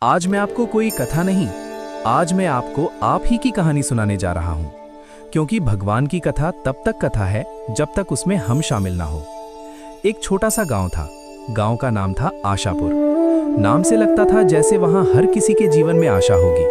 आज मैं आपको कोई कथा नहीं, आज मैं आपको आप ही की कहानी सुनाने जा रहा हूं। क्योंकि भगवान की कथा तब तक कथा है जब तक उसमें हम शामिल ना हो। एक छोटा सा गांव था। गांव का नाम था आशापुर। नाम से लगता था जैसे वहां हर किसी के जीवन में आशा होगी,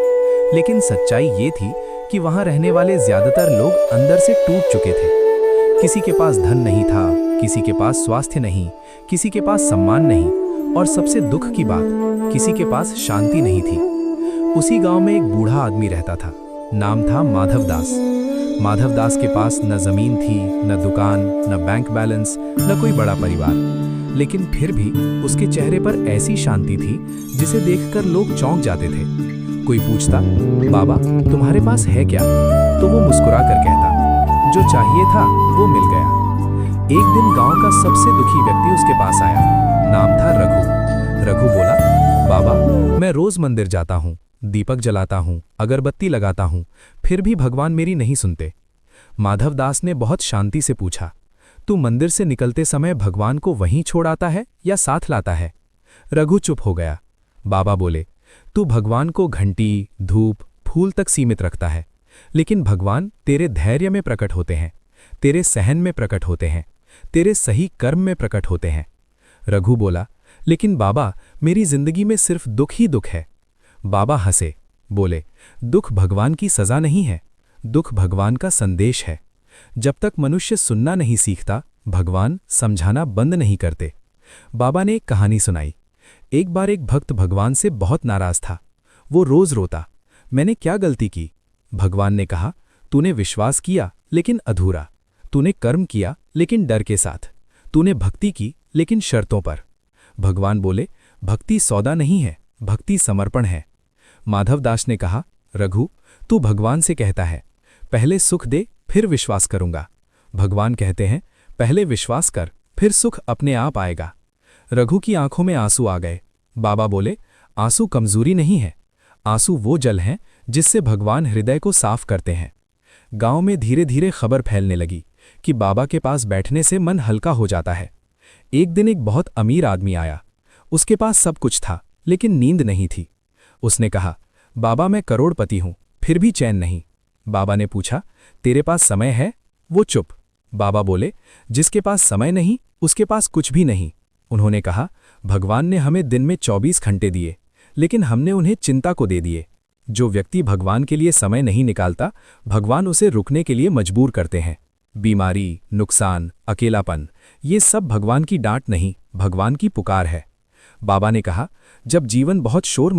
लेकिन सच्चाई ये थी कि वहां रहने वाले ज्यादातर लोग अंदर से टूट चुके थे। किसी के पास धन नहीं था, किसी के पास स्वास्थ्य नहीं, किसी के पास सम्मान नहीं, और सबसे दुख की बात, किसी के पास शांति नहीं थी। उसी गांव में एक बूढ़ा आदमी रहता था। नाम था माधव दास। माधव दास के पास न जमीन थी, न दुकान, न बैंक बैलेंस, न कोई बड़ा परिवार, लेकिन फिर भी उसके चेहरे पर ऐसी शांति थी जिसे देखकर लोग चौंक जाते थे। कोई पूछता, बाबा तुम्हारे पास है क्या? तो वो मुस्कुरा कर कहता, जो चाहिए था वो मिल गया। एक दिन गांव का सबसे दुखी व्यक्ति उसके पास आया। नाम था रघु। रघु बोला, बाबा मैं रोज मंदिर जाता हूँ, दीपक जलाता हूँ, अगरबत्ती लगाता हूँ, फिर भी भगवान मेरी नहीं सुनते। माधव दास ने बहुत शांति से पूछा, तू मंदिर से निकलते समय भगवान को वहीं छोड़ आता है या साथ लाता है? रघु चुप हो गया। बाबा बोले, तू भगवान को घंटी, धूप, फूल तक सीमित रखता है, लेकिन भगवान तेरे धैर्य में प्रकट होते हैं, तेरे सहन में प्रकट होते हैं, तेरे सही कर्म में प्रकट होते हैं। रघु बोला, लेकिन बाबा मेरी जिंदगी में सिर्फ दुख ही दुख है। बाबा हंसे, बोले, दुख भगवान की सजा नहीं है, दुख भगवान का संदेश है। जब तक मनुष्य सुनना नहीं सीखता, भगवान समझाना बंद नहीं करते। बाबा ने एक कहानी सुनाई। एक बार एक भक्त भगवान से बहुत नाराज था। वो रोज रोता, मैंने क्या गलती की? भगवान ने कहा, तूने विश्वास किया लेकिन अधूरा, तूने कर्म किया लेकिन डर के साथ, तूने भक्ति की लेकिन शर्तों पर। भगवान बोले, भक्ति सौदा नहीं है, भक्ति समर्पण है। माधव दास ने कहा, रघु तू भगवान से कहता है पहले सुख दे फिर विश्वास करूंगा। भगवान कहते हैं पहले विश्वास कर फिर सुख अपने आप आएगा। रघु की आंखों में आंसू आ गए। बाबा बोले, आंसू कमजोरी नहीं है, आंसू वो जल हैं जिससे भगवान हृदय को साफ करते हैं। गांव में धीरे धीरे खबर फैलने लगी कि बाबा के पास बैठने से मन हल्का हो जाता है। एक दिन एक बहुत अमीर आदमी आया। उसके पास सब कुछ था लेकिन नींद नहीं थी। उसने कहा, बाबा मैं करोड़पति हूं, फिर भी चैन नहीं। बाबा ने पूछा, तेरे पास समय है? वो चुप। बाबा बोले, जिसके पास समय नहीं उसके पास कुछ भी नहीं। उन्होंने कहा, भगवान ने हमें दिन में 24 घंटे दिए, लेकिन हमने उन्हें चिंता को दे दिए। जो व्यक्ति भगवान के लिए समय नहीं निकालता, भगवान उसे रुकने के लिए मजबूर करते हैं। बीमारी, नुकसान, अकेलापन, ये सब भगवान की डांट नहीं, भगवान की पुकार है। बाबा ने कहा, जब जीवन बहुत शोर